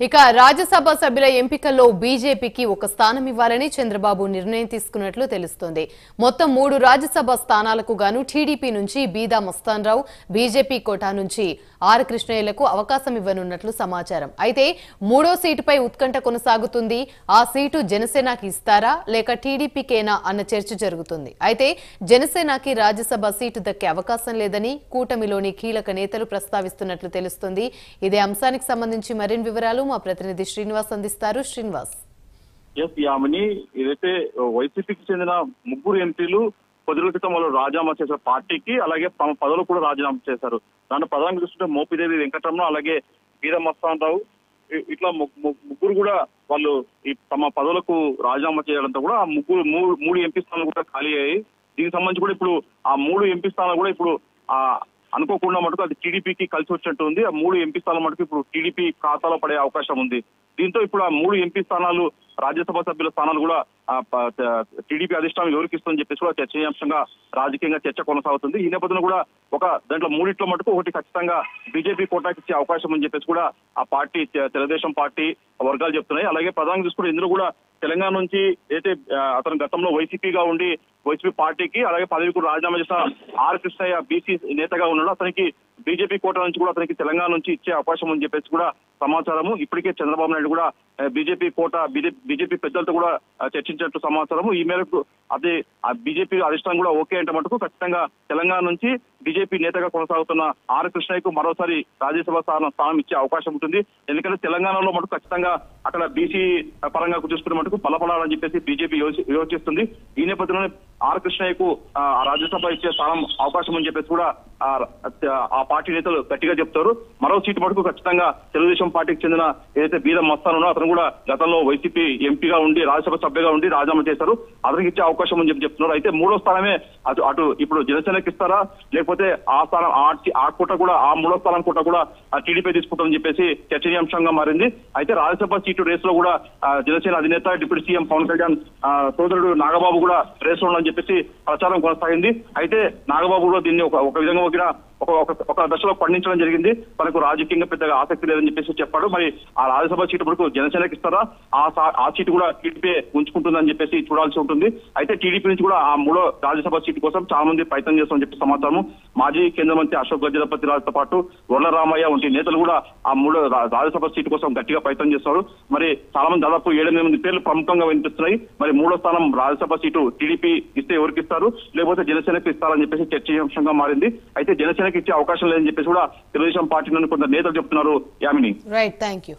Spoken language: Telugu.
ఇక రాజ్యసభ సభ్యుల ఎంపికల్లో బీజేపీకి ఒక స్థానం ఇవ్వాలని చంద్రబాబు నిర్ణయం తీసుకున్నట్లు తెలుస్తోంది. మొత్తం 3 రాజ్యసభ స్థానాలకు గాను టీడీపీ నుంచి బీదా మస్తాన్రావు, బీజేపీ కోటా నుంచి ఆర్ కృష్ణయ్యలకు అవకాశం ఇవ్వనున్నట్లు సమాచారం. అయితే 3వ సీటుపై ఉత్కంఠ కొనసాగుతుంది. ఆ సీటు జనసేనకి ఇస్తారా లేక టీడీపీకేనా అన్న చర్చ జరుగుతుంది. అయితే జనసేనకి రాజ్యసభ సీటు దక్కే అవకాశం లేదని కూటమిలోని కీలక నేతలు ప్రస్తావిస్తున్నట్లు తెలుస్తోంది. ఇదే అంశానికి సంబంధించి మరిన్ని వివరాలు మా ప్రతినిధి శ్రీనివాస్ అందిస్తారు. శ్రీనివాస్. యామిని, ఏదైతే వైసీపీకి చెందిన 3 ఎంపీలు కొద్ది రోజుల క్రితం వాళ్ళు రాజీనామా చేశారు పార్టీకి, అలాగే తమ పదవులు కూడా రాజీనామా చేశారు. దాంట్లో ప్రధానంగా చూస్తుంటే మోపిదేవి వెంకటరమణ, అలాగే బీదా మస్తాన్రావు, ఇట్లా ముగ్గురు కూడా వాళ్ళు తమ పదవులకు రాజీనామా చేయడంతో కూడా ఆ మూడు ఎంపీ స్థానాలు కూడా ఖాళీ అయ్యాయి. దీనికి సంబంధించి కూడా ఇప్పుడు ఆ 3 ఎంపీ స్థానాలు కూడా ఇప్పుడు అనుకోకుండా మటుకు అది టీడీపీకి కలిసి వచ్చినట్టు ఉంది. ఆ 3 ఎంపీ స్థానాల మటుకు ఇప్పుడు టీడీపీ ఖాతాలో పడే అవకాశం ఉంది. దీంతో ఇప్పుడు ఆ 3 ఎంపీ స్థానాలు, రాజ్యసభ సభ్యుల స్థానాలు కూడా టీడీపీ అధిష్టానం ఎవరికి ఇస్తుందని చెప్పేసి కూడా చర్చనీయాంశంగా రాజకీయంగా చర్చ కొనసాగుతుంది. ఈ నేపథ్యంలో కూడా దాంట్లో 3 మటుకు ఒకటి ఖచ్చితంగా బీజేపీ కోటాకి ఇచ్చే అవకాశం అని చెప్పేసి కూడా ఆ పార్టీ, తెలుగుదేశం పార్టీ వర్గాలు చెప్తున్నాయి. అలాగే ప్రధానంగా చూసుకుంటే ఇందులో కూడా తెలంగాణ నుంచి అయితే అతను గతంలో వైసీపీగా ఉండి వైసీపీ పార్టీకి అలాగే పదవి కూడా రాజీనామా చేసిన ఆర్ కృష్ణయ్య బీసీ నేతగా ఉన్నాడు. అతనికి బీజేపీ కోట నుంచి కూడా అతనికి తెలంగాణ నుంచి ఇచ్చే అవకాశం అని చెప్పేసి కూడా సమాచారము. ఇప్పటికే చంద్రబాబు నాయుడు కూడా బీజేపీ కోట బీజేపీ పెద్దలతో కూడా చర్చించినట్టు సమాచారము. ఈ మేరకు అదే ఆ బీజేపీ అధిష్టానం కూడా ఓకే అంటే మటుకు ఖచ్చితంగా తెలంగాణ నుంచి బీజేపీ నేతగా కొనసాగుతున్న ఆర్ కృష్ణయ్యకు మరోసారి రాజ్యసభ స్థానం ఇచ్చే అవకాశం ఉంటుంది. ఎందుకంటే తెలంగాణలో మటుకు ఖచ్చితంగా అక్కడ బీసీ పరంగా చూసుకునే మటుకు బలపడాలని చెప్పేసి బీజేపీ యోచిస్తుంది. ఈ నేపథ్యంలోనే ఆర్ కృష్ణయ్యకు రాజ్యసభ ఇచ్చే స్థానం అవకాశం అని చెప్పేసి కూడా ఆ పార్టీ నేతలు గట్టిగా చెప్తారు. మరో సీటు మటుకు ఖచ్చితంగా తెలుగుదేశం పార్టీకి చెందిన ఏదైతే బీదా మస్తాన్ ఉన్నో అతను కూడా గతంలో వైసీపీ ఎంపీగా ఉండి రాజ్యసభ సభ్యుగా ఉండి రాజీనామా చేశారు. అతనికి ఇచ్చే అవకాశం అని చెప్తున్నారు. అయితే 3వ స్థానమే అటు ఇప్పుడు జనసేనకి ఇస్తారా లేకపోతే ఆ స్థానం ఆ కోట కూడా ఆ 3వ స్థానం కోట కూడా టీడీపీ తీసుకుంటారని చెప్పేసి చర్చనీయాంశంగా మారింది. అయితే రాజ్యసభ సీటు రేస్ లో కూడా జనసేన అధినేత డిప్యూటీ సీఎం పవన్ కళ్యాణ్ సోదరుడు నాగబాబు కూడా రేస్ లో అని చెప్పేసి ప్రచారం కొనసాగింది. అయితే నాగబాబు కూడా దీన్ని ఒక విధంగా ఒక దశలో పండించడం జరిగింది. తనకు రాజకీయంగా పెద్దగా ఆసక్తి లేదని చెప్పేసి చెప్పాడు. మరి ఆ రాజ్యసభ సీటు వరకు జనసేనకి ఇస్తారా, ఆ సీటు కూడా టీడీపీ ఉంచుకుంటుందని చెప్పేసి చూడాల్సి ఉంటుంది. అయితే టీడీపీ నుంచి కూడా ఆ 3వ రాజ్యసభ సీటు కోసం చాలా మంది ప్రయత్నం చేస్తామని చెప్పి సమాచారం. మాజీ కేంద్ర మంత్రి అశోక్ గజపతి రాజుతో పాటు వరల రామయ్య వంటి నేతలు కూడా ఆ 3వ రాజ్యసభ సీటు కోసం గట్టిగా ప్రయత్నం చేస్తున్నారు. మరి చాలా మంది దాదాపు 7-8 పేర్లు ప్రముఖంగా వినిపిస్తున్నాయి. మరి 3వ స్థానం రాజ్యసభ సీటు టీడీపీ ఇస్తే ఎవరికి ఇస్తారు, లేకపోతే జనసేనకు ఇస్తారని చెప్పేసి చర్చనీయాంశంగా మారింది. అయితే జనసేనకి ఇచ్చే అవకాశం లేదని చెప్పేసి కూడా తెలుగుదేశం పార్టీ నుండి కొంత నేతలు చెప్తున్నారు. యామిని. Right, thank you.